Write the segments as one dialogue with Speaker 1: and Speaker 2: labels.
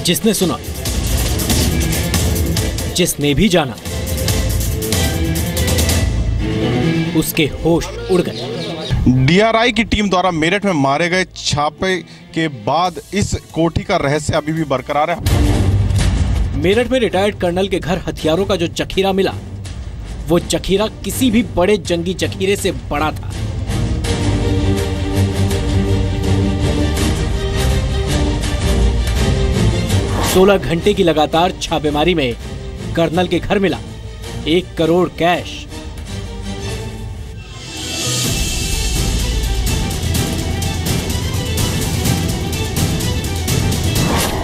Speaker 1: जिसने सुना, जिसने भी जाना, उसके होश उड़ गए।
Speaker 2: डीआरआई की टीम द्वारा मेरठ में मारे गए छापे के बाद इस कोठी का रहस्य अभी भी बरकरार है।
Speaker 1: मेरठ में रिटायर्ड कर्नल के घर हथियारों का जो जखीरा मिला, वो जखीरा किसी भी बड़े जंगी जखीरे से बड़ा था। सोलह घंटे की लगातार छापेमारी में कर्नल के घर मिला 1 करोड़ कैश।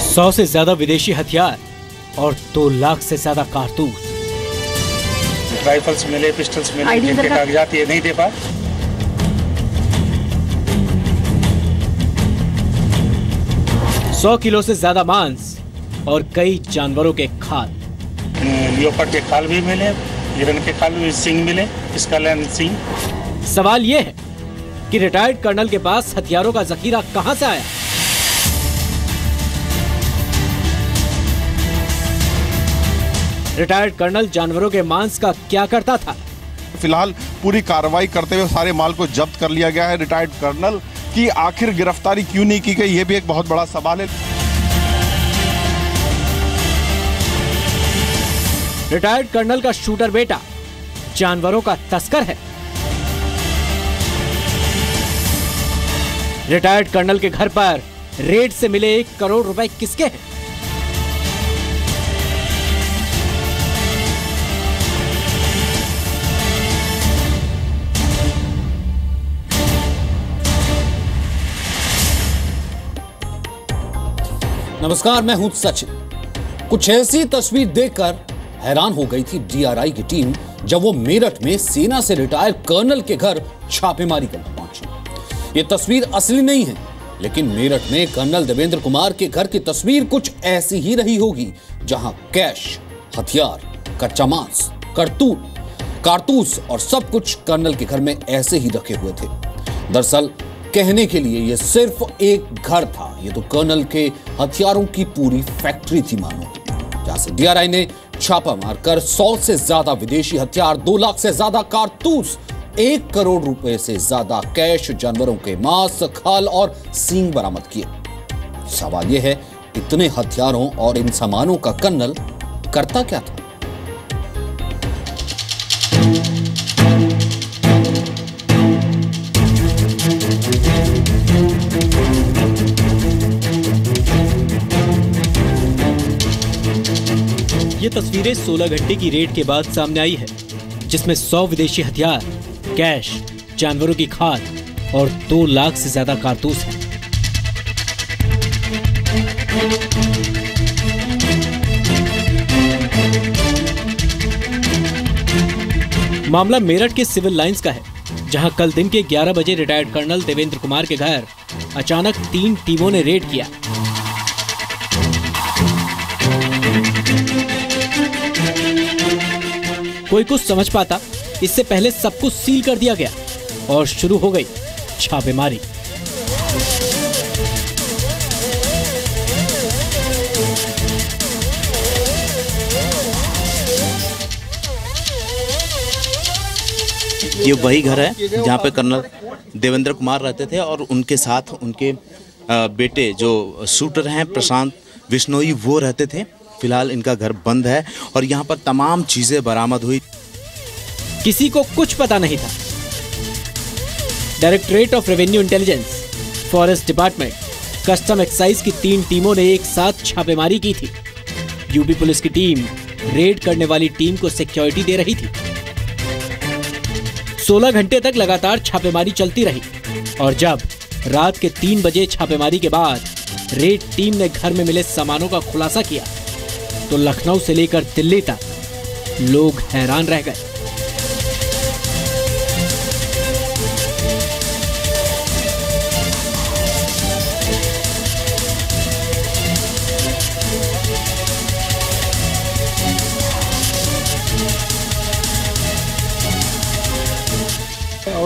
Speaker 1: सौ से ज्यादा विदेशी हथियार और 2 लाख से ज्यादा कारतूस।
Speaker 3: राइफल्स मिले, पिस्टल्स मिले, जिनके कागजात ये नहीं दे पाए।
Speaker 1: $100 किलो से ज्यादा मांस और कई जानवरों के खाल।
Speaker 3: लियोपार्ड के खाल भी मिले, हिरन के खाल भी, सिंग मिले, स्कल एंड सिंग।
Speaker 1: सवाल यह है कि रिटायर्ड कर्नल के पास हथियारों का जखीरा कहां से आया? रिटायर्ड कर्नल जानवरों के मांस का क्या करता था?
Speaker 2: फिलहाल पूरी कार्रवाई करते हुए सारे माल को जब्त कर लिया गया है। रिटायर्ड कर्नल की आखिर गिरफ्तारी क्यों नहीं की गई, यह भी एक बहुत बड़ा सवाल है।
Speaker 1: रिटायर्ड कर्नल का शूटर बेटा जानवरों का तस्कर है। रिटायर्ड कर्नल के घर पर रेड से मिले 1 करोड़ रुपए किसके हैं?
Speaker 4: नमस्कार, मैं हूं सचिन। कुछ ऐसी तस्वीर देखकर हैरान हो गई थी डीआरआई की टीम जब वो मेरठ में सेना से रिटायर कर्नल के घर छापेमारी करने पहुंची। ये तस्वीर असली नहीं है, लेकिन मेरठ में कर्नल देवेंद्र कुमार के घर की तस्वीर कुछ ऐसी ही रही होगी, जहां कैश, हथियार, कच्चा मांस, कारतूस और सब कुछ कर्नल के घर में ऐसे ही रखे हुए थे। दरअसल कहने के लिए यह सिर्फ एक घर था, ये तो कर्नल के हथियारों की पूरी फैक्ट्री थी मानो, जहां से डीआरआई ने छापा मारकर 100 से ज्यादा विदेशी हथियार, 2 लाख से ज्यादा कारतूस, 1 करोड़ रुपए से ज्यादा कैश, जानवरों के मांस, खाल और सींग बरामद किए। सवाल यह है, इतने हथियारों और इन सामानों का कर्नल करता क्या था?
Speaker 1: ये तस्वीरें 16 घंटे की रेड के बाद सामने आई है, जिसमें 100 विदेशी हथियार, कैश, जानवरों की खाल और 2 लाख से ज्यादा कारतूस हैं। मामला मेरठ के सिविल लाइंस का है, जहां कल दिन के 11 बजे रिटायर्ड कर्नल देवेंद्र कुमार के घर अचानक 3 टीमों ने रेड किया। कोई कुछ समझ पाता, इससे पहले सब कुछ सील कर दिया गया और शुरू हो गई छापेमारी।
Speaker 5: ये वही घर है जहाँ पे कर्नल देवेंद्र कुमार रहते थे और उनके साथ उनके बेटे जो शूटर हैं प्रशांत बिश्नोई, वो रहते थे। फिलहाल इनका घर बंद है और यहाँ पर तमाम चीजें बरामद हुई।
Speaker 1: किसी को कुछ पता नहीं था। Directorate of revenue intelligence, forest department, custom excise की 3 टीमों ने एक साथ छापेमारी की थी। यूपी पुलिस की टीम रेड करने वाली टीम को सिक्योरिटी दे रही थी। 16 घंटे तक लगातार छापेमारी चलती रही और जब रात के 3 बजे छापेमारी के बाद रेड टीम ने घर में मिले सामानों का खुलासा किया तो लखनऊ से लेकर दिल्ली तक लोग हैरान रह गए।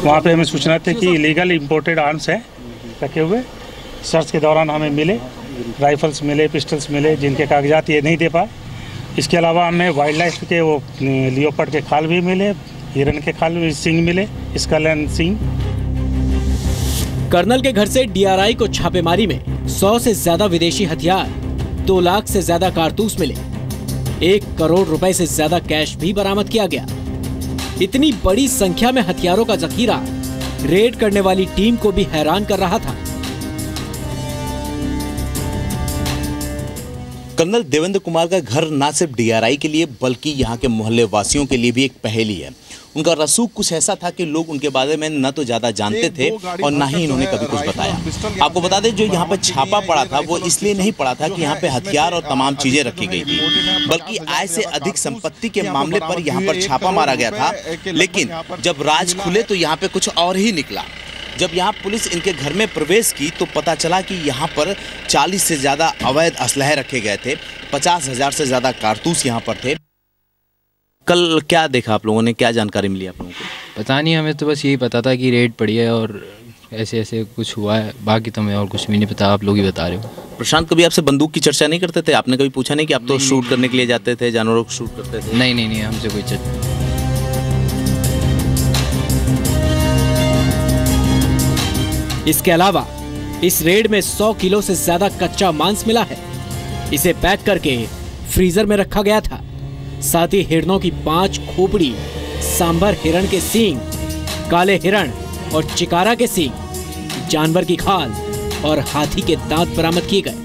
Speaker 3: वहाँ पे हमें सूचना थी कि इलीगल इंपोर्टेड आर्म्स है रखे हुए। सर्च के दौरान हमें मिले राइफल्स मिले, पिस्टल्स मिले, जिनके कागजात ये नहीं दे पाए। इसके अलावा हमें वाइल्ड लाइफ के वो लियोपर्ड के खाल भी मिले, हिरन के खाल भी, सींग मिले, स्कल एंड सींग।
Speaker 1: कर्नल के घर से डीआरआई को छापेमारी में 100 से ज्यादा विदेशी हथियार, 2 लाख से ज्यादा कारतूस मिले, 1 करोड़ रुपए से ज्यादा कैश भी बरामद किया गया। इतनी बड़ी संख्या में हथियारों का जखीरा रेड करने वाली टीम को भी हैरान कर रहा था।
Speaker 5: कर्नल देवेंद्र कुमार का घर न सिर्फ डीआरआई के लिए बल्कि यहाँ के मोहल्ले वासियों के लिए भी एक पहेली है। उनका रसूख कुछ ऐसा था कि लोग उनके बारे में न तो ज्यादा जानते थे और ना ही इन्होंने कभी कुछ बताया। आपको बता दें, जो यहाँ पर छापा पड़ा था वो इसलिए नहीं पड़ा था कि यहाँ पे हथियार और तमाम चीजें रखी गई थी, बल्कि आय से अधिक संपत्ति के मामले पर यहाँ पर छापा मारा गया था। लेकिन जब राज खुले तो यहाँ पे कुछ और ही निकला। जब यहाँ पुलिस इनके घर में प्रवेश की तो पता चला कि यहाँ पर 40 से ज्यादा अवैध असलहे रखे गए थे, 50,000 से ज्यादा कारतूस यहाँ पर थे। कल क्या देखा आप लोगों ने, क्या जानकारी मिली आप लोगों को?
Speaker 6: पता नहीं, हमें तो बस यही पता था कि रेड पड़ी है और ऐसे ऐसे कुछ हुआ है, बाकी तो हमें और कुछ भी नहीं पता, आप लोग ही बता रहे हो।
Speaker 5: प्रशांत कभी आपसे बंदूक की चर्चा नहीं करते थे? आपने कभी पूछा नहीं कि आप तो शूट करने के लिए जाते थे, जानवरों को शूट करते थे?
Speaker 6: नहीं, हमसे कोई चर्चा।
Speaker 1: इसके अलावा इस रेड में 100 किलो से ज्यादा कच्चा मांस मिला है। इसे पैक करके फ्रीजर में रखा गया था। साथ ही हिरणों की 5 खोपड़ी, सांभर हिरण के सींग, काले हिरण और चिकारा के सींग, जानवर की खाल और हाथी के दांत बरामद किए गए।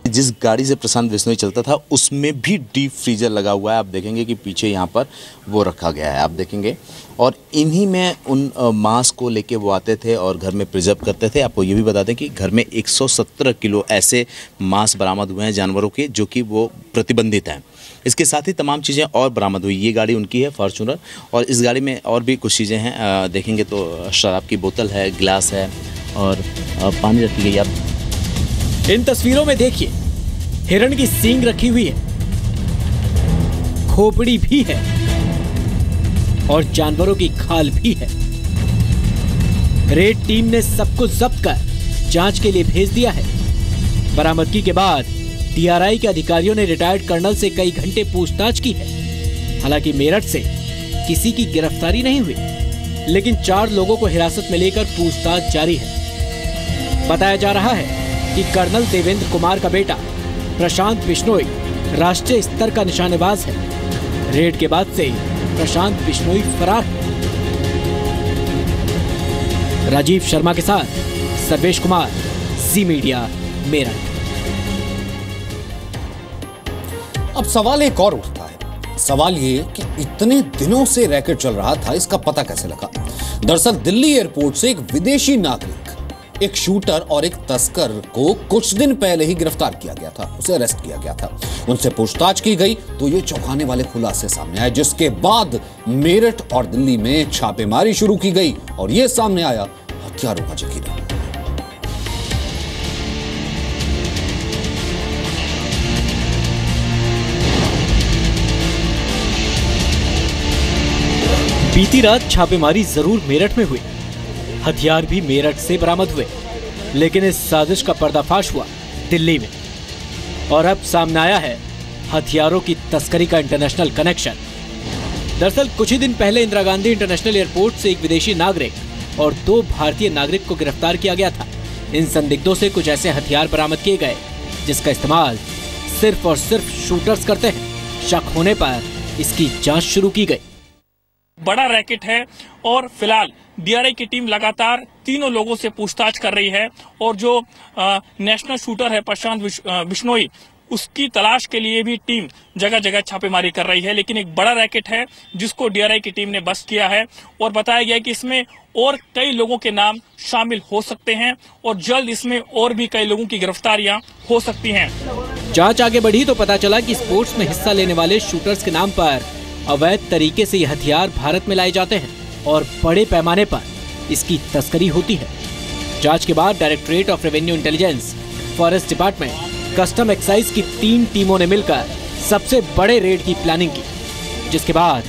Speaker 5: जिस गाड़ी से प्रशांत बिश्नोई चलता था उसमें भी डीप फ्रीजर लगा हुआ है। आप देखेंगे कि पीछे यहाँ पर वो रखा गया है, आप देखेंगे। और इन्हीं में उन मांस को लेके वो आते थे और घर में प्रिजर्व करते थे। आपको ये भी बता दें कि घर में 117 किलो ऐसे मांस बरामद हुए हैं जानवरों के, जो कि वो प्रतिबंधित हैं। इसके साथ ही तमाम चीज़ें और बरामद हुई। ये गाड़ी उनकी है, फॉर्चूनर, और इस गाड़ी में और भी कुछ चीज़ें हैं। देखेंगे तो शराब की बोतल है, गिलास है और पानी रखी गई। आप
Speaker 1: इन तस्वीरों में देखिए, हिरण की सींग रखी हुई है, खोपड़ी भी है और जानवरों की खाल भी है। रेड टीम ने सब कुछ जब्त कर जांच के लिए भेज दिया है। बरामदगी के बाद डीआरआई के अधिकारियों ने रिटायर्ड कर्नल से कई घंटे पूछताछ की है। हालांकि मेरठ से किसी की गिरफ्तारी नहीं हुई, लेकिन 4 लोगों को हिरासत में लेकर पूछताछ जारी है। बताया जा रहा है कि कर्नल देवेंद्र कुमार का बेटा प्रशांत बिश्नोई राष्ट्रीय स्तर का निशानेबाज है। रेड के बाद से प्रशांत बिश्नोई फरार है। राजीव शर्मा के साथ सर्वेश कुमार, जी मीडिया, मेरठ।
Speaker 4: अब सवाल एक और उठता है। सवाल ये कि इतने दिनों से रैकेट चल रहा था, इसका पता कैसे लगा? दरअसल दिल्ली एयरपोर्ट से एक विदेशी नागरिक, एक शूटर और एक तस्कर को कुछ दिन पहले ही गिरफ्तार किया गया था, उसे अरेस्ट किया गया था। उनसे पूछताछ की गई तो ये चौंकाने वाले खुलासे सामने आए, जिसके बाद मेरठ और दिल्ली में छापेमारी शुरू की गई और ये सामने आया हथियारों का जखीरा।
Speaker 1: बीती रात छापेमारी जरूर मेरठ में हुई, हथियार भी मेरठ से बरामद हुए, लेकिन इस साजिश का पर्दाफाश हुआ दिल्ली में। और अब सामने आया है हथियारों की तस्करी का इंटरनेशनल कनेक्शन। दरअसल कुछ ही दिन पहले इंदिरा गांधी इंटरनेशनल एयरपोर्ट से एक विदेशी नागरिक और 2 भारतीय नागरिक को गिरफ्तार किया गया था। इन संदिग्धों से कुछ ऐसे हथियार बरामद किए गए जिसका इस्तेमाल सिर्फ और सिर्फ शूटर्स करते हैं। शक होने पर इसकी जांच शुरू की गई।
Speaker 7: बड़ा रैकेट है और फिलहाल डीआरआई की टीम लगातार तीनों लोगों से पूछताछ कर रही है और जो नेशनल शूटर है प्रशांत बिश्नोई, उसकी तलाश के लिए भी टीम जगह जगह छापेमारी कर रही है। लेकिन एक बड़ा रैकेट है जिसको डीआरआई की टीम ने बस्ट किया है और बताया गया है कि इसमें और कई लोगों के नाम शामिल हो सकते हैं और जल्द इसमें और भी कई लोगों की गिरफ्तारियां हो सकती हैं।
Speaker 1: जांच आगे बढ़ी तो पता चला कि स्पोर्ट्स में हिस्सा लेने वाले शूटर्स के नाम पर अवैध तरीके से ये हथियार भारत में लाए जाते हैं और बड़े पैमाने पर इसकी तस्करी होती है। जांच के बाद directorate of revenue intelligence, forest department, custom excise की 3 टीमों ने मिलकर सबसे बड़े रेड की प्लानिंग की, जिसके बाद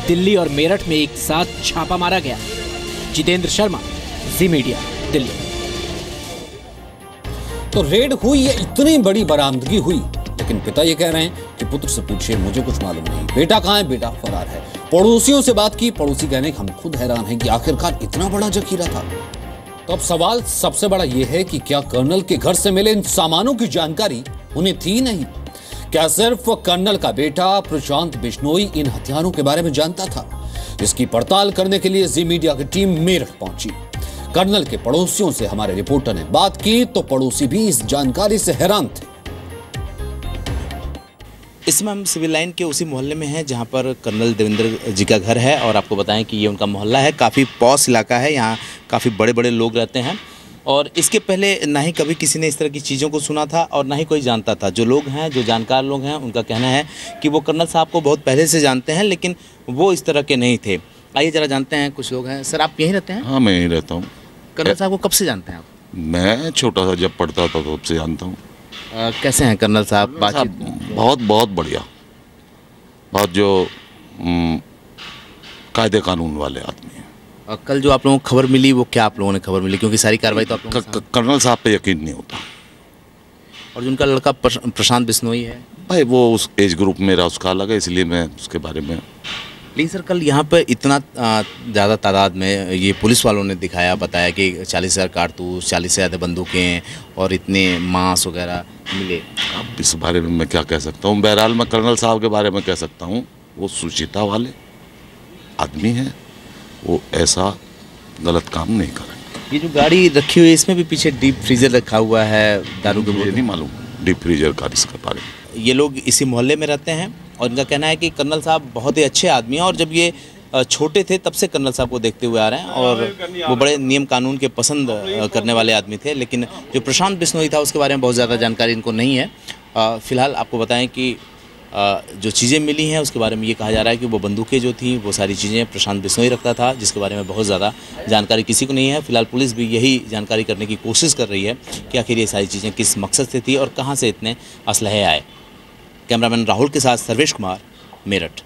Speaker 1: दिल्ली और मेरठ में एक साथ छापा मारा गया। जितेंद्र शर्मा, जी मीडिया, दिल्ली।
Speaker 4: तो रेड हुई या इतनी बड़ी बरामदगी हुई, लेकिन पिता ये कह रहे हैं कि पुत्र से पूछिए, मुझे कुछ मालूम नहीं, बेटा कहाँ है, बेटा फरार है। पड़ोसियों से बात की, पड़ोसी कहने हम खुद हैरान हैं कि आखिरकार इतना बड़ा जखीरा था। तो अब सवाल सबसे बड़ा यह है कि क्या कर्नल के घर से मिले इन सामानों की जानकारी उन्हें थी नहीं? क्या सिर्फ कर्नल का बेटा प्रशांत बिश्नोई इन हथियारों के बारे में जानता था? इसकी पड़ताल करने के लिए जी मीडिया की टीम मेरठ पहुंची। कर्नल के पड़ोसियों से हमारे रिपोर्टर ने बात की तो पड़ोसी भी इस जानकारी से हैरान थे।
Speaker 5: इस समय हम सिविल लाइन के उसी मोहल्ले में हैं जहां पर कर्नल देवेंद्र जी का घर है, और आपको बताएं कि ये उनका मोहल्ला है। काफ़ी पॉश इलाका है, यहाँ काफ़ी बड़े बड़े लोग रहते हैं, और इसके पहले ना ही कभी किसी ने इस तरह की चीज़ों को सुना था और ना ही कोई जानता था। जो लोग हैं, जो जानकार लोग हैं, उनका कहना है कि वो कर्नल साहब को बहुत पहले से जानते हैं, लेकिन वो इस तरह के नहीं थे। आइए जरा जानते हैं, कुछ लोग हैं। सर, आप यहीं रहते हैं?
Speaker 8: हाँ, मैं यहीं रहता हूँ।
Speaker 5: कर्नल साहब को कब से जानते हैं आप?
Speaker 8: मैं छोटा सा जब पढ़ता था तब से जानता हूँ।
Speaker 5: कैसे हैं कर्नल साहब? बातचीत
Speaker 8: बहुत बहुत बढ़िया, बहुत जो कायदे कानून वाले आदमी हैं।
Speaker 5: कल जो आप लोगों को खबर मिली, वो क्या आप लोगों ने खबर मिली? क्योंकि सारी कार्रवाई तो आप लोगों के साथ।
Speaker 8: कर्नल साहब पे यकीन नहीं होता।
Speaker 5: और जो उनका लड़का प्रशांत बिश्नोई है,
Speaker 8: भाई वो उस एज ग्रुप मेरा उसका अलग है, इसलिए मैं उसके बारे में।
Speaker 5: लेकिन सर, कल यहाँ पर इतना ज़्यादा तादाद में ये पुलिस वालों ने दिखाया, बताया कि 40,000 कारतूस, 40 से ज़्यादा बंदूकें और इतने मांस वगैरह मिले।
Speaker 8: अब इस बारे में मैं क्या कह सकता हूँ? बहरहाल मैं कर्नल साहब के बारे में कह सकता हूँ, वो सुचिता वाले आदमी हैं, वो ऐसा गलत काम नहीं करेंगे।
Speaker 5: ये जो गाड़ी रखी हुई है, इसमें भी पीछे डीप फ्रीजर रखा हुआ है दारू के।
Speaker 8: मुझे नहीं मालूम डीप फ्रीजर का इसके बारे में।
Speaker 5: ये लोग इसी मोहल्ले में रहते हैं, और इनका कहना है कि कर्नल साहब बहुत ही अच्छे आदमी हैं, और जब ये छोटे थे तब से कर्नल साहब को देखते हुए आ रहे हैं, और वो बड़े नियम कानून के पसंद करने वाले आदमी थे। लेकिन जो प्रशांत बिश्नोई था, उसके बारे में बहुत ज़्यादा जानकारी इनको नहीं है। फ़िलहाल आपको बताएं कि जो चीज़ें मिली हैं उसके बारे में ये कहा जा रहा है कि वो बंदूकें जो थी, वो सारी चीज़ें प्रशांत बिश्नोई रखता था, जिसके बारे में बहुत ज़्यादा जानकारी किसी को नहीं है। फिलहाल पुलिस भी यही जानकारी करने की कोशिश कर रही है कि आखिर ये सारी चीज़ें किस मकसद से थी और कहाँ से इतने असलहे आए। कैमरामैन राहुल के साथ सर्वेश कुमार, मेरठ।